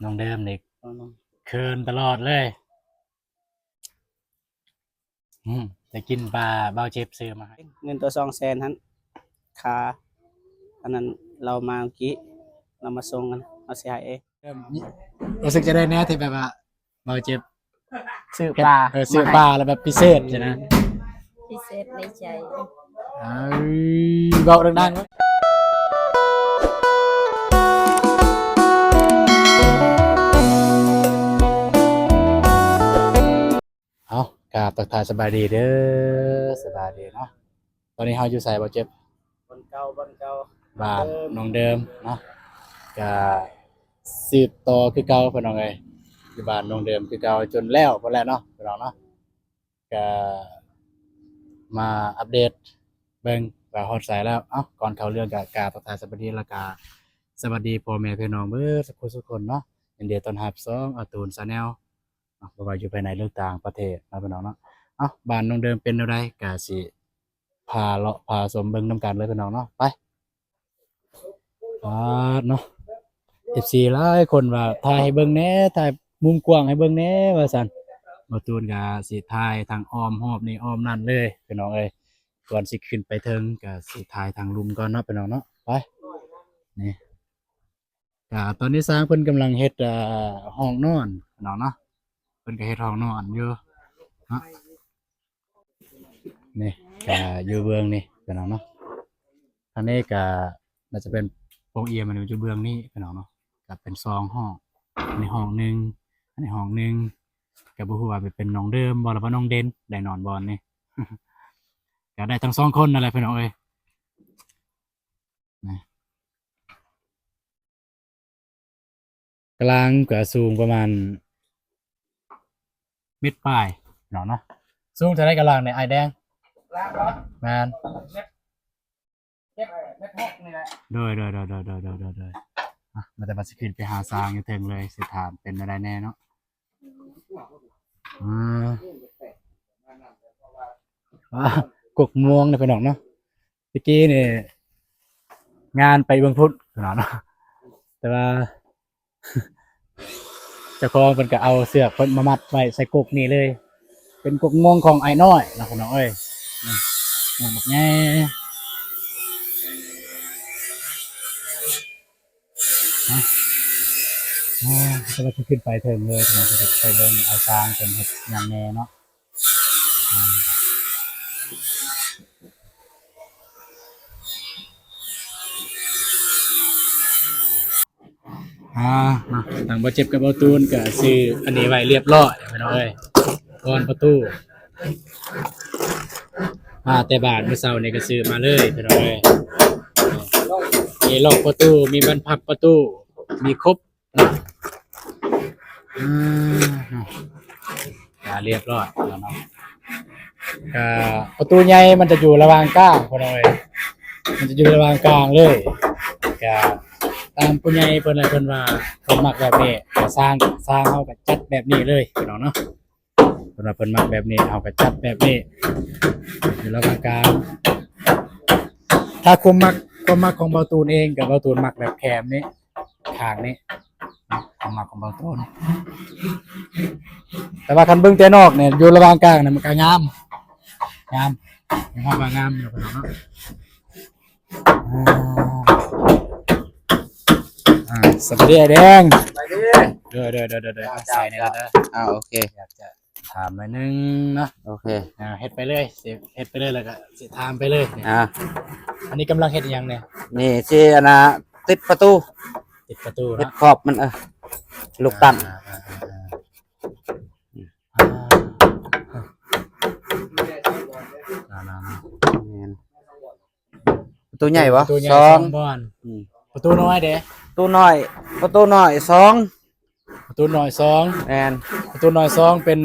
น้องเดิมนี่ น้อง เคินตลอดเลยจะกินปลาเบาเจ็บซื้อมาให้ เงินตัว200,000หันค่าอันนั้นเรามาเมื่อกี้เรามาส่งกันเอาสิให้เอง เริ่มรู้สึกจะได้แน่ที่แบบว่าเบาเจ็บ ซื้อปลา ซื้อปลาแล้วแบบพิเศษใช่ไหม พิเศษในใจ เบาดังๆไว้เอากราบทักทายสบายดีเด้อสบายดีเนาะตอนนี้เฮาอยู่ไสบ่เจ็บ บนเก่า บ้านน้องเดิมเนาะก็สืบต่อคือเก่าเพิ่นน้องเอ้ยอยู่บ้านน้องเดิมคือเก่าจนแล้วพุ่นแหละเนาะพี่น้องเนาะก็มาอัปเดตเบิ่งว่าฮอดไสแล้วเอ้าก่อนเข้าเรื่องก็กราบทักทายสวัสดีแล้วก็สวัสดีพ่อแม่พี่น้องเบิดทุกคนเนาะยินดีต้อนรับ2ตูน Channel เนาะบ่ว่าอยู่ภายในหรือต่างประเทศเนาะพี่น้องเนาะเอ้าบ้านน้องเดิมเป็นแนวใดก็สิพาเลาะพาชมเบิ่งนํกันเลยพี่น้องเนาะไปเนาะ FC หลายคนว่าถ่ายให้เบิ่งแหน่ถ่ายมุมกว้างให้เบิ่งแหน่ว่าซั่นบ่ตูนก็สิถ่ายทางอ้อมรอบนี่อ้อมนั่นเลยพี่น้องเอ้ยก่อนสิขึ้นไปเทิงก็สิถ่ายทางลุมก่อนเนาะพี่น้องเนาะไปนี่ก็ตอนนี้สร้างเพิ่นกำลังเฮ็ดห้องนอนพี่น้องเนาะเพิ่นก็เฮ็ดห้องนอนอยู่เนาะนี่ก็อยู่เบื้องนี่พี่น้องเนาะทางนี้ก็น่าจะเป็นโปงเอียมันอยู่เบื้องนี้พี่น้องเนาะก็เป็น2ห้องอันนี้ห้องหนึงอันนี้ห้องหนึงก็บ่ฮู้ว่าเป็นน้องเดิมบ่หรือว่าน้องเด่นได้นอนบ่นี่ ก็ได้ทั้ง2คนนั่นแหละพี่น้องเอ้ยนะกลางก็สูงประมาณเมตรปลายเนาะเนาะสูงเท่าไรกลางเนี่ยไอ้แดง ล้างรถ แมน เม็ดหกนี่แหละ โดยมันจะมาสกินไปหาสร้างอยู่เทิงเลยสิถามเป็นอะไรแน่เนาะกกม่วงเนี่ยพี่น้องเนาะตะกี้นี่งานไปเบิ่งพุทธพี่น้องเนาะแต่ว่า เจ้าของเพิ่นก็เอาเสือกเพิ่นมามัดไว้ใส่กกนี่เลย เป็นกกม่วงของไอ้น้อยนะพี่น้องเอ้ยม่วงแบบแง่จะมาขึ้นไปเถิงเลยพี่น้องจะไปเบิ่งไอ้ช้างเพิ่นเฮ็ดหยังแน่เนาะทางบ่เจ็บกับบ่ตูนก็ซื้ออันนี้ไว้เรียบร้อยพี่น้องเอ้ยก่อนประตูแต่บ้านเมื่อเช้านี่ก็ซื้อมาเลยพี่น้องเอ้ยมีล็อกประตูมีบรรพับประตูมีครบนะเรียบร้อยแล้วเนาะประตูใหญ่มันจะอยู่ระหว่างกลางพี่น้องเอ้ยมันจะอยู่ระหว่างกลางเลยก็ตามผู้ใหญ่เพิ่นเพิ่นว่าเพิ่นมักแบบนี้ก็สร้างเฮาก็จัดแบบนี้เลยพี่น้องเนาะเพิ่นว่าเพิ่นมักแบบนี้เฮาก็จัดแบบนี้อยู่ระหว่างกลางถ้าความมักของเบาตูนเองกับเบาตูนมักแบบแคมนี้ข้างนี้ความมักของเบาตูนแต่ว่าคันเบิ่งแต่นอกเนี่ยอยู่ระหว่างกลางเนี่ยมันก็งามมีความว่างามอยู่พี่น้องเนาะสวัสดีไอ้แดงไปดิเด้อใส่นี่ก็ได้โอเคอยากจะถามหน่อยนึงเนาะโอเคเฮ็ดไปเลยสิเฮ็ดไปเลยแล้วก็สิถามไปเลยอันนี้กำลังเฮ็ดอีหยังเนี่ยนี่สิอันน่ะติดประตูเฮ็ดเนาะขอบมันลูกตั้งประตูใหญ่บ่2บ่อนประตูน้อยเด้ประตูน้อย2ประตูน้อย2แม่นประตูน้อย2เป็น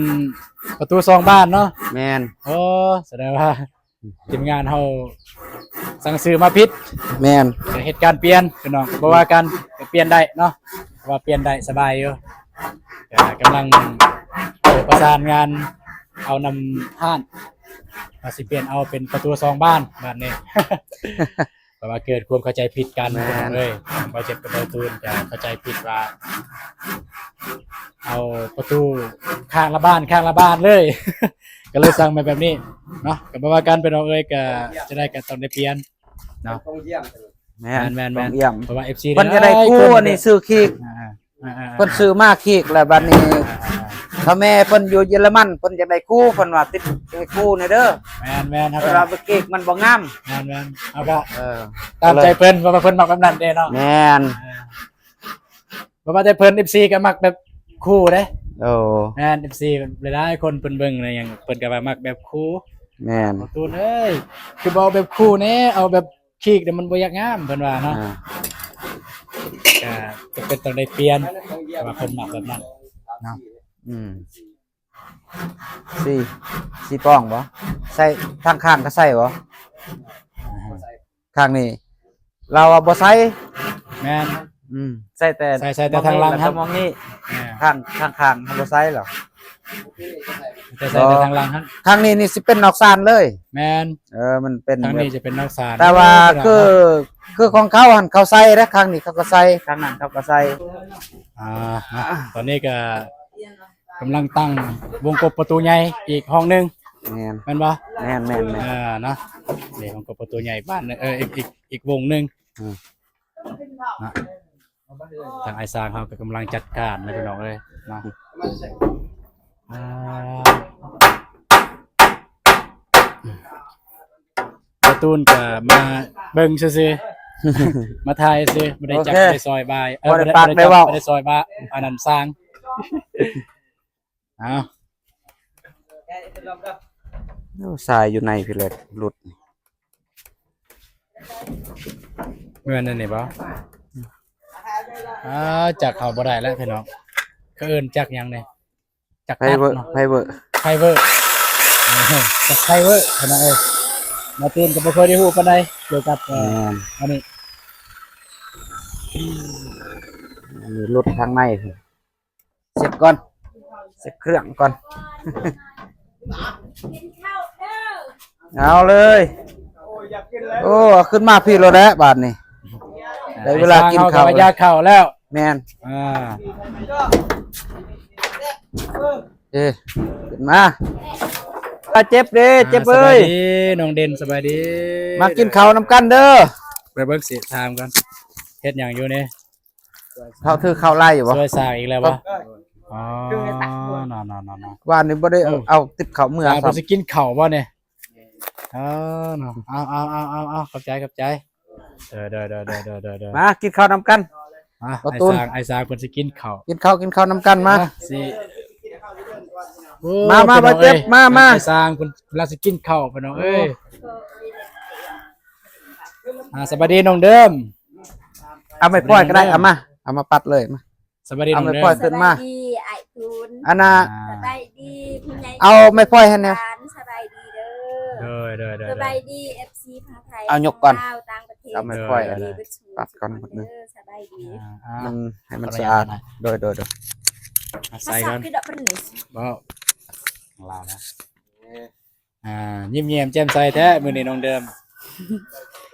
ประตู2บ้านเนาะแม่นโอ้แสดงว่าทีมงานเฮาสั่งซื้อมาผิดแม่นเหตุการณ์เปลี่ยนพี่น้องบ่ว่ากันเปลี่ยนได้เนาะว่าเปลี่ยนได้สบายอยู่กำลังประสานงานเอานำห้านมาสิเปลี่ยนเอาเป็นประตู2บ้านแบบนี้ เพราะว่าเกิดความเข้าใจผิดกันเลยบ่เจ็บกับบ่ตูนจะเข้าใจผิดว่า เอาประตูข้างละบ้านเลย ก็เลยสั่งมาแบบนี้เนาะก็บ่ว่ากันเป็นเอาเอ้ยก็จะได้กันต้องได้เปลี่ยนเนาะ แม่น แม่น ต้องเยี่ยม เพราะว่า FC เพิ่นจะได้คู่อันนี้ซื้อคีก เพิ่นซื้อมาคีกแล้วบัดนี้ถ้าแม่เพิ่นอยู่เยอรมันเพิ่นจะได้คู่เพิ่นว่าติดให้คู่นี่เด้อ แม่นครับ เวลาไปเกกมันบ่งาม แม่นเอาก็ เออ ตามใจเพิ่นว่าเพิ่นมักแบบนั้นเด้เนาะ แม่น เพราะว่าแต่เพิ่น FC ก็มักแบบคู่เด้ โอ้ แม่น FC หลายๆคนเพิ่นเบิ่งอะไรอย่างเพิ่นก็ว่ามักแบบคู่ แม่น เอาตูนเอ้ยคือบ่เอาแบบคู่แน่เอาแบบคีกเดี๋ยวมันบ่อยากงามเพิ่นว่าเนาะ ก็จะเป็นต้องได้เปลี่ยนแต่ว่าเพิ่นมักแบบนั้นเนาะ อืมสี่ป้องบ่ใส่ทางข้างก็ใส่บ่ข้างนี้เราอะบ่ใส่ แม่น ใส่แต่ ใส่แต่ทางหลังครับ มองนี่ แม่น ข้างบ่ใส่หรอก แต่ใส่แต่ทางหลังหั่น ทางนี้นี่สิเป็นนอกซานเลย แม่น มันเป็น ทางนี้จะเป็นนักสาร แต่ว่าคือของเขาหันเขาใส่แล้วข้างนี้เขาก็ใส่ข้างนั้นเขาก็ใส่ ตอนนี้ก็กำลังตั้งวงกบประตูใหญ่อีกห้องหนึง แม่น แม่นบ่ แม่น เนาะนี่วงกบประตูใหญ่บ้านหนึ่งอีกวงหนึงนะทางไอ้ซางเขาก็กำลังจัดการนะพี่น้องเอ้ยนะประตูนก็มาเบิ่งซื่อๆ มาถ่ายซื่อบ่ได้จับ โอเค บ่ได้ซอยบาย บ่ได้ปากได้เว้า บ่ได้ซอยบาอันนั้นสร้างเอา สายอยู่ในพี่เล็กหลุด เมื่อนั่นนี่บ่จักเขาบ่ได้แล้วพี่น้องเขาเอิ้นจักหยังนี่จัก ไพ ตัด เวอร์ เนาะ ไพเวอร์ ไฟเวอร์จักไฟเวอร์พี่น้องเอ้ยมาตื่นก็บ่เคยได้ฮู้ปานใดเกี่ยวกับอันนี้ อันนี้หลุดทางในเสร็จก่อนเสร็จเครื่องก่อน เอาเลยโอ้ขึ้นมาพี่เราแล้วบาทนี่ได้เวลากินข้าว ยาข้าวแล้ว แมนขึ้นมาเจ็บเด้เจ็บเอ้ย สบายดีน้องเด่นสบายดี มากินข้าวน้ำกันเด้อ ไปเบิ่งสิถามกันเฮ็ดหยังอยู่นี่ ข้าวถือข้าวไล่อยู่บ่ ช่วยสร้างอีกแล้วบ่อ๋อนั่นๆๆ ว่านนี่บ่ได้เอาติดข้าวเมื่อ ๆ ครั สิกินข้าวบ่เนี่ยเนาะเอาขอบใจเด้อ มากินข้าวน้ำกัน ประตูน ไอ้สร้างเพิ่นสิกินข้าว กินข้าวน้ำกันมา สิ มา พี่น้อง บ่เจ็บ อ้ย มา ไอ้สร้างเพิ่นเวลาสิกินข้าวพี่น้องเอ้ยสวัสดีน้องเดิม เอาไม่ปล่อยก็ได้เอามาปัดเลยมา สวัสดีน้องเดิ เอาไปปล่อย ม ขึ้นมา สบยดีไอ้ทุน อันน่ะ สบายดีพี่ใหญ่ เอาไม่ปล่อยให้เนี่ย สบายดีเด้อ เด้อ สบายดี FC ภาคไทย เอายกก่อน ลาวต่างประเทศ เอาไม่ปล่อย สบาดีเบิดสู้ ปัดก่อนหมดเลย สบายดี มันให้มันสะอาดโดย ใส่ก่อน คือดอกเป็นนิส บ่ลานะยิ้มแย้มแจ่มใสแท้มื้อนี้น้องเดิม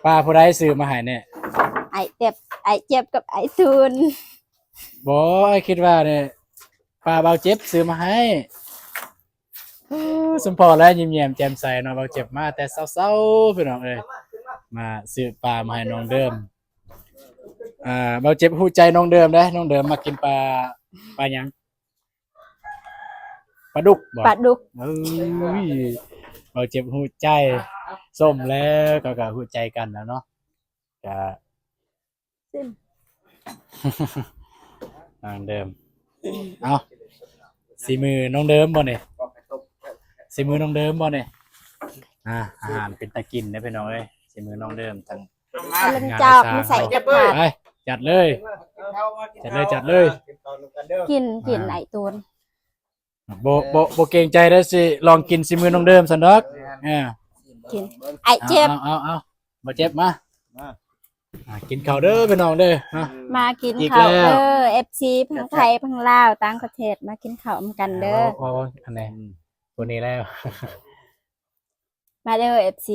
ป้าผู้ใดซื้อมาให้เนี่ย ไอ้เจ็บกับไอ้ทุน บ่ไอ้คิดว่าเนี่ยป้าเบาเจ็บซื้อมาให้สมพอแล้วยิ้มแย้มแจ่มใสเนาะเบาเจ็บมาแต่เช้าๆพี่น้องเอ้ยมาซื้อปลามาให้น้องเดิมเบาเจ็บฮู้ใจน้องเดิมเด้น้องเดิมมากินปลาหยังปลาดุกบ่ ปลาดุก เอ้ยเราเจ็บหูใจส้มแล้วก็หูใจกันแล้วเนาะก็ ซึ่ง น้องเดิมเอาสีมือน้องเดิมบ่เนี่ยสีมือน้องเดิมบ่เนี่ยอาหารเป็นตะกินนะพี่น้องเอ้ยสีมือน้องเดิมทั้ง เอาลงจอกมาใส่กระถาด ไปจัดเลยจัดเลย กินไอ้ทุน โบเกรงใจได้อสิลองกินสีมือน้องเดิมสันดอกกินไอ้เจ็บ เอาบ่เจ็บมากินข้าวเด้อพี่น้องเด้อนะ มากิน อีก ข้าว แล้ว เด้อ FC พังไทยพังลาวต่างประเทศมากินข้าวกันเด้อ โอ้อันไหนตัวนี้แล้ว มาเด้อ FC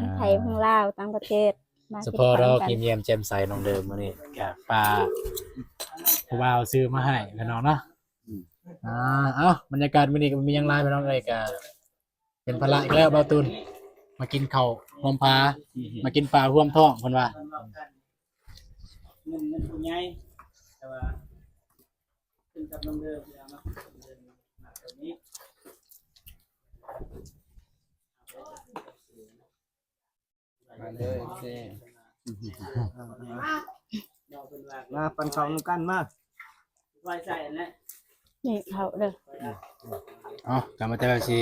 พังไทยพังลาวต่างประเทศมา ส กิน ปอร์ ข้าว เรา กัน กินเยี่ยมแจ่มใสน้องเดิมมื้อนี้กับปลาผู้บ่าวซื้อมาให้พี่น้องเนาะ เอ้าบรรยากาศมื้อนี้ก็มีหยังหลายพี่น้องเอ้ยก็เป็นภาระอีกแล้วเบาตูนมากินข้าวหอมพามากินปลาร่วมท้องเพิ่นว่า เงินผู้ใหญ่แต่ว่าขึ้นกับน้องเดิมแล้วเนาะเดินมาตรงนี้มาเลยเซ่ เราเป็นว่า มาปันเขากันมา ไว้ใส่แล้ว นี่เขาเด้อ อ๋อกลับมาแต่ว่าสิ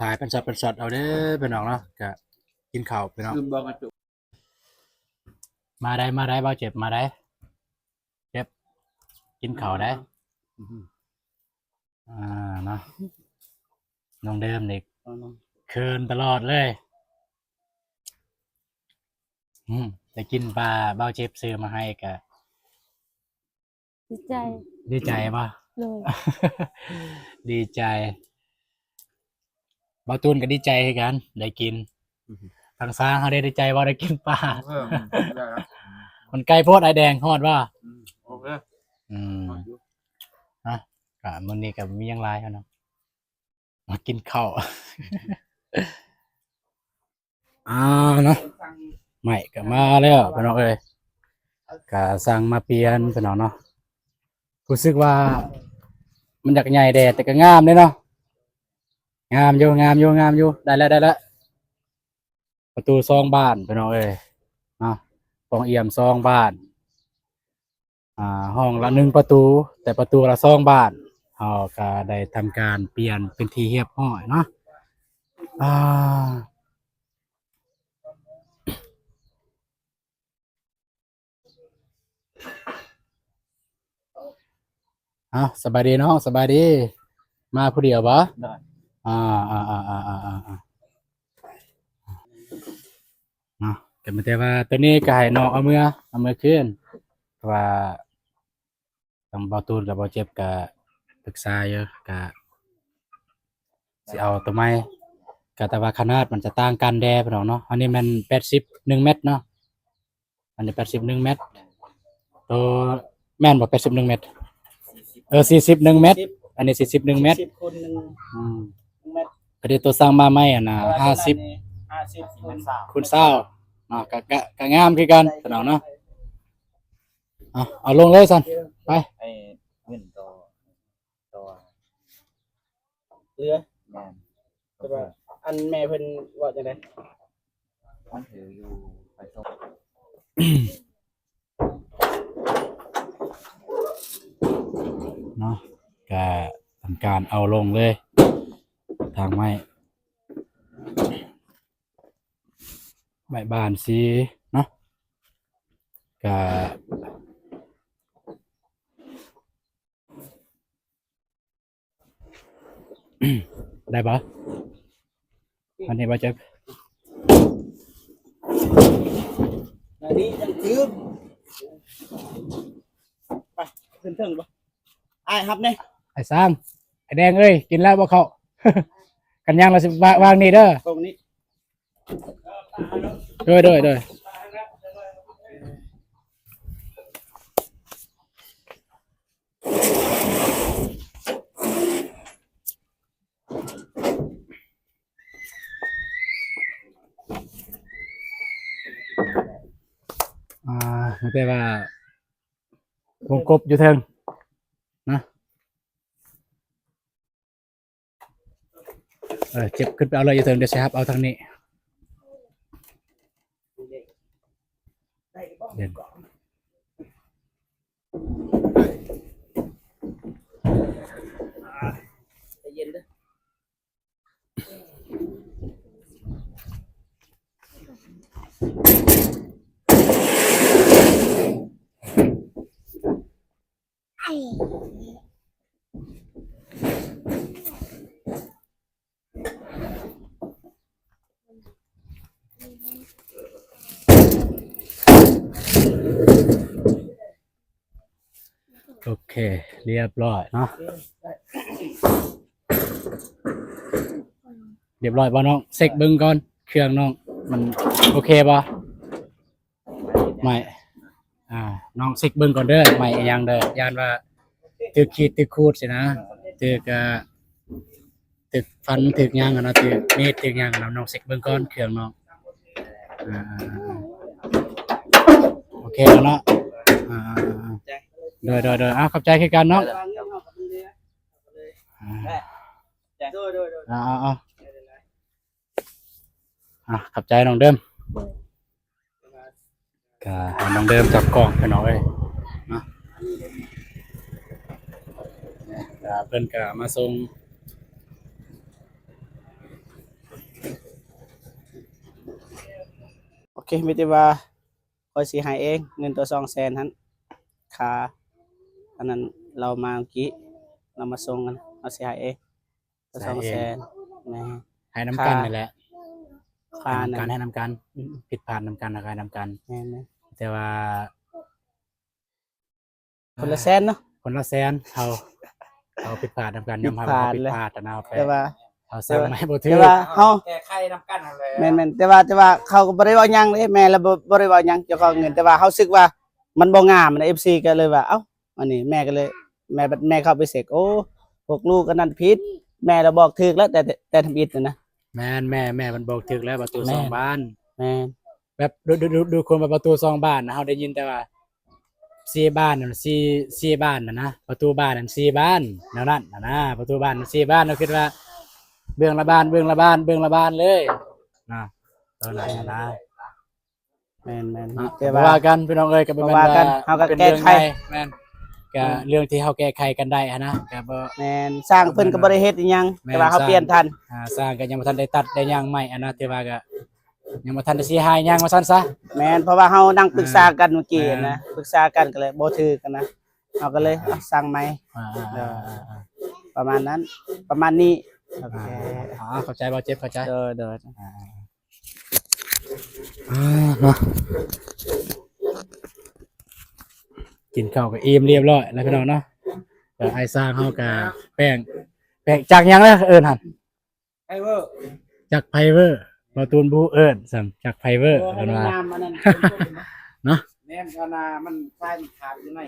ถ่ายเป็นช็อตเอาเด้อพี่น้องเนาะก็กินข้าวพี่น้อง คือบอกกระจุก มาได้เบาเจ็บมาได้เจ็บกินข้าวได้เนาะน้องเดิมเด็กคืนตลอดเลยแต่กินปลาเบาเจ็บซื้อมาให้ก็ ดีใจ ดีใจป่ะ เลย ดีใจเบาตูนก็ดีใจคือกันได้กินทางซ้างเขาได้ดีใจว่าได้กินปลามันไก่โพดไอแดงฮอดว่า โอเค กะมื้อนี้ก็มีหยังหลายเนาะมากินข้าว เนาะไม่ก็มาแล้วพี่น้องเอ้ยก็สั่งมาเปลี่ยนพี่น้องเนาะรู้สึกว่ามันอยากใหญ่แดดแต่ก็งามเด้เนาะงามอยู่ได้แล้วประตูซองบ้านพี่น้องเอ้ยเนาะฟองเอี่ยมซองบ้านห้องละ1ประตูแต่ประตูละ2บานเฮาก็ได้ทำการเปลี่ยนเป็นที่เรียบร้อยเนาะสบายดีเนาะสบายดีมาผู้เดียวบ่ ได้ อ่าเนาะก็ไม่แต่ว่าตัวนี้ก็ให้น้องเอามือขึ้นเพราะว่าทางเบาตูนกับเบาเจ็บก็ปรึกษาอยู่ก็สิเอาตัวไม้ก็แต่ว่าขนาดมันจะต่างกันแด่พี่น้องเนาะอันนี้มัน81เมตรเนาะอันนี้81เมตรตัวแม่นบ่81เมตร41เมตรอันนี้41เมตร 10 คน1 เมตร ก็ได้ตัวสร้างมาใหม่อ่ะนะ50 50คูณ คูณ20เนาะก็งามคือกันพี่น้องเนาะเอาลงเลยซั่นไป ไอ้เงินตัว เรือ แมน แต่ว่าอันแม่เพิ่นว่าจังได๋ มันถืออยู่ไปส่ง เนาะก็ทำการเอาลงเลย ทางไม้บานสีเนาะก็ได้ปะอันนี้บ่เจ็บ อันนี้ยังถือไปขึ้นเทิงบ่อ้ายครับนี่ ไอ้สร้างไอ้แดงเอ้ยกินแล้วบ่เข้า กันยังเราสิวางนี่เด้อ ตรงนี้ ด้วยแต่ว่าวงกบอยู่เทิงนะเจ็บขึ้นไปเอาเลยอยู่เทิงเดี๋ยวสิครับเอาทางนี้เด่น ใจเย็นเด้อ โอเคเรียบร้อยเนาะเรียบร้อยบ่น้องเซ็กเบิ่งก่อนเครื่องน้องมันโอเคบ่ไม่น้องเซ็กเบิ่งก่อนเด้อไม่อีหยังเด้อย่านว่าตึกขีดตึกคูดสินะ ถือกถือฟันถือยางกันเนาะถือมีดถือยางกันเนาะน้องเซ็กเบิ่งก่อนเครื่องน้องอ่าโอเคแล้วเนาะอ่าโดยขอบใจคือกันเนาะ วางเงินเอากับเรือเอาเลยโดย ขอบใจน้องเดิมก็ให้น้องเดิมจับกล้องไปหน่อยเนาะเพิ่นก็มาส่ง โอเคไม่ได้ว่าคอยสิให้เองเงินตัว200,000หั่นค่าอันนั้นเรามาเมื่อกี้เรามาส่งกันเอาสิให้เองตัว200,000แม่ ให้น้ำกันนี่แหละ ค่า ให้ นั้ น้ำกัน น ให้น้ำกันผิดพลาดน้ำกันนะให้น้ำกัน แม่น แต่ว่า ๆคนละแสนเนาะ คนละแสนเอาผิดพลาดน้ำกันยอมรับ ผิดพลาด ว่าผิด เลย พลาดแต่เอาไป แต่ว่า เอาสั่งไม่บ่ถื แต่ อ ว่าเฮา แก้ไขน้ำกันนั่นแหละ แม่นๆแต่ว่าเขาก็บ่ได้เว้าหยังเด้แม่แล้วบ่ได้เว้าหยังเจ้าของเงินแต่ว่าเฮาสึกว่ามันบ่งามนะ FC ก็เลยว่าเอ้าอันนี้แม่ก็เลยแม่เข้าไปเสกโอ้พวกลูกก็นั่นผิดแม่เราบอกถูกแล้วแต่ทำผิดนะ แม่นแม่มันบอกถึกแล้วประตู แม่ สองบ้าน แม่น แบบดูคนประตูสองบ้านนะเฮาได้ยินแต่ว่า4บ้านนั่น4บ้านนะประตูบ้านนั่น4บ้านแนวนั้นนะประตูบ้าน4บ้านเราคิดว่าเบื้องละบ้านเลยนะตอนนั้นนะ แม่น เนาะ แต่ บ่ ว่า ว่ากันพี่น้องเอ้ยก็บ่แม่น บ่ว่ากัน ว่า เฮาก็ เป็น แก้ เรื่อง ไข ใหญ่แม่นก็เรื่องที่เฮาแก้ไขกันได้อะนะก็บ่ แม่นสร้างเพิ่นก็บ่ได้เฮ็ดอีหยัง แม่น แต่ว่าเขา สร้าง เปลี่ยนทัน สร้างก็ยังบ่ทันได้ตัดได้หยังใหม่อะนะแต่ว่าก็ยังบ่ทันได้สิหายหยังว่าซั่นซะ แม่นเพราะว่าเฮานั่งปรึกษากันเมื่อกี้ อ่า นะปรึกษากันก็เลยบ่ถูกกันนะเฮาก็เลยเอาสร้างใหม่ อ่า ประมาณนั้น ประมาณนี้โอเค เข้าใจบ่เจ็บเข้าใจ เด้อ เนาะกินข้าวก็อิ่มเรียบร้อยแล้วพี่น้องเนาะไอ้สร้างเฮาก็แป้งจากหยังเลยเอิ้นหั่น ไอ้เวอร์ จากไฟเวอร์บ่ตูนบูเอิ้นซ้ํจากไฟเวอร์ โอ้ เอิ้น ใน ว่า นามอันนั้น เนาะ แม่นก็นามันใต้มันขาดอยู่ไหน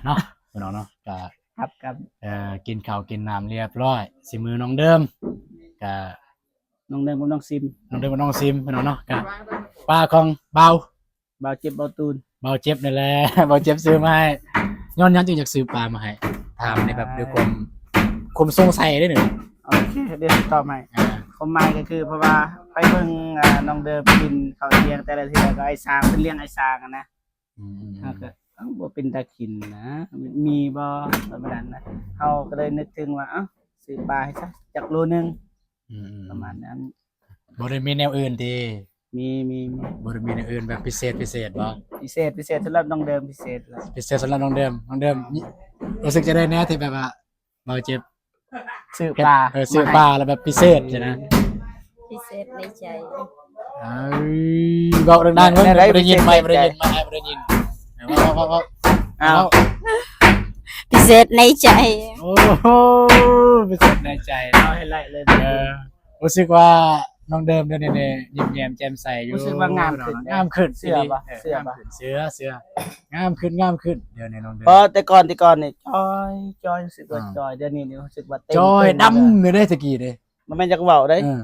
เนาะพี่น้องเนาะก็ ครับ กินข้าวกินน้ำเรียบร้อยสิมือน้องเดิมก็ น้องเดิมกับน้องซิม น้องเดิมกับน้องซิมพี่น้องเนาะก็ป้าของเบา บ่าวเจ็บบ่าวตูน เบาเจ็บนี่แหละ เบาเจ็บซื้อมาให้ย้อนจึงอยากซื้อปลามาให้ถามในแบบด้วยความสงสัยได้หนึ่ง โอเคเดี๋ยวตอบให้ความหมายก็คือเพราะว่าไปเบิ่งน้องเดิมกินข้าวเที่ยงแต่ละเทื่อก็ไอ้สร้างเพิ่นเลี้ยงไอ้สร้างอะนะ เฮาก็เอ้าบ่เป็นตากินนะมีบ่ประมาณนั้นนะเฮาก็เลยนึกถึงว่าเอ้าซื้อปลาให้ซะจักโลนึงประมาณนั้น บริมีแนวอื่นดี มี บริมีแนวอื่นแบบพิเศษบ่ พิเศษสำหรับน้องเดิมพิเศษแล้ว พิเศษสำหรับน้องเดิมรู้สึกจะได้แน่ที่แบบว่าเบาเจ็บ ซื้อปลา ซื้อปลาแล้วแบบพิเศษใช่นะ พิเศษในใจ เบาดังๆเว้ยบ่ได้ยินไม่ได้ยินว่า อ้าว พิเศษในใจ โอ้โหพิเศษในใจ เอาให้ไล่เลย รู้สึกว่าน้องเดิมเดี๋ยวนี้ยิ้มแย้มแจ่มใสอยู่ รู้สึกว่างามขึ้น งามขึ้น เสื้อปะเสื้อปะ เสื้องามขึ้นเดี๋ยวนี้น้องเดิม เพราะแต่ก่อนนี่จอยรู้สึกว่าจอยเดี๋ยวนี้รู้สึกว่าเต็ม จอยดำเลยได้ตะกี้เด้ มันแม่นจักเว้าได้ เออ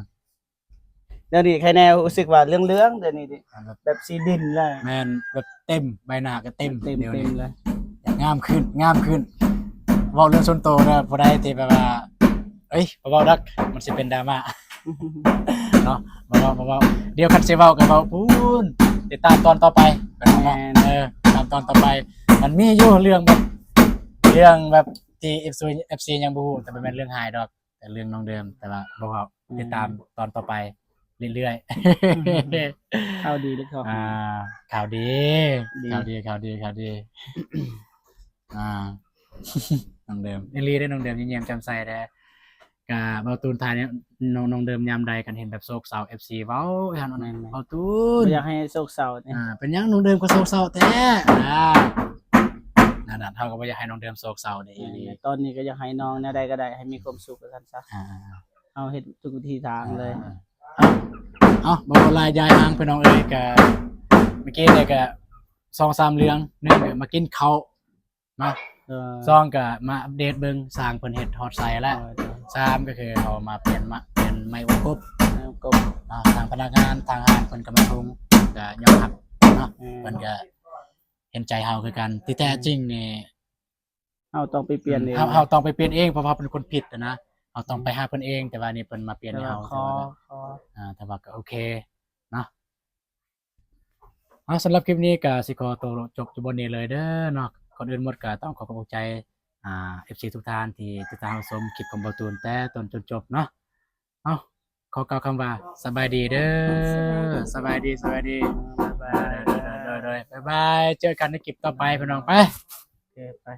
เดี๋ยวนี้ใครแน่รู้สึกว่าเรื่องเดี๋ยวนี้ดิแบบสีดินแล้ว แม่นแบบเต็มใบหน้าก็เต็ม เต็ม เดี๋ยวนี้ เลย งามขึ้นเว้าเรื่องส่วนตัวนะบ่ได้ที่แบบว่าเอ้ยบ่เว้าดักมันสิเป็นดราม่า เนาะบ่เว้าเดี๋ยวคันสิเว้าก็เว้าพูนติดตามตอนต่อไปเป็นไงตามตอนต่อไป มันมีอยู่เรื่องแบบที่ FC ยังบ่ฮู้แต่บ่แม่นเรื่องหายดอก แต่เรื่องน้องเดิมแต่ว่าบ่เว้าติดตามตอนต่อไปเรื่อยๆ เอาดีหรือเขา ข่าวดี ดี น้องเดิมนี่ลีได้น้องเดิมยิ้มแย้มแจ่มใสแท้กะเบาตูนทายเนี่ยน้องเดิมยามใดกันเห็นแบบโศกเศร้า FC เว้าอย่างนั้นเบาตูน บ่อยากให้โศกเศร้าเนี่ย เป็นหยังน้องเดิมก็โศกเศร้าแท้นั่นเฮาก็บ่อยากให้น้องเดิมโศกเศร้าเด้อีหลี ตอนนี้ก็อยากให้น้องแนวใดก็ได้ให้มีความสุขกับท่านซะ อ่า เอาเฮ็ดทุกวิธีทางเลย บ่ลายยายนางพี่น้องเอ้ยกะเมื่อกี้เนี่ยก็2-3เรื่องนึงก็มากินข้าวมา โด ซองก็มาอัปเดตเบิ่งสร้างเพิ่นเฮ็ดฮอดไซแล้ว3ก็คือเอามาเปลี่ยนไม้วงกบ กบ ทางพนักงานทางห้างเพิ่นก็มาทุงก็ยอมรับเนาะเพิ่นก็เห็นใจเฮาคือกันที่แท้จริงนี่ เอาต้องไปเปลี่ยนเอง เฮาต้องไปเปลี่ยนเองเพราะว่าเป็นคนผิดนะเฮาต้องไปหาเพิ่นเองแต่ว่านี่เพิ่นมาเปลี่ยนให้เฮา ขอ แต่ว่าก็โอเคเนาะสำหรับคลิปนี้ก็สิขอตัวจบอยู่บนนี้เลยเด้อเนาะก่อนอื่นหมดก็ต้องขอขอบใจFC ทุกท่านที่ติดตามรับชมคลิปของบ่าวตูนแต่ต้นจนจบเนาะขอกล่าวคำว่าสบายดีเด้อสบายดีบ๊ายบายเจอกันในคลิปต่อไปพี่น้องไป โอเคไป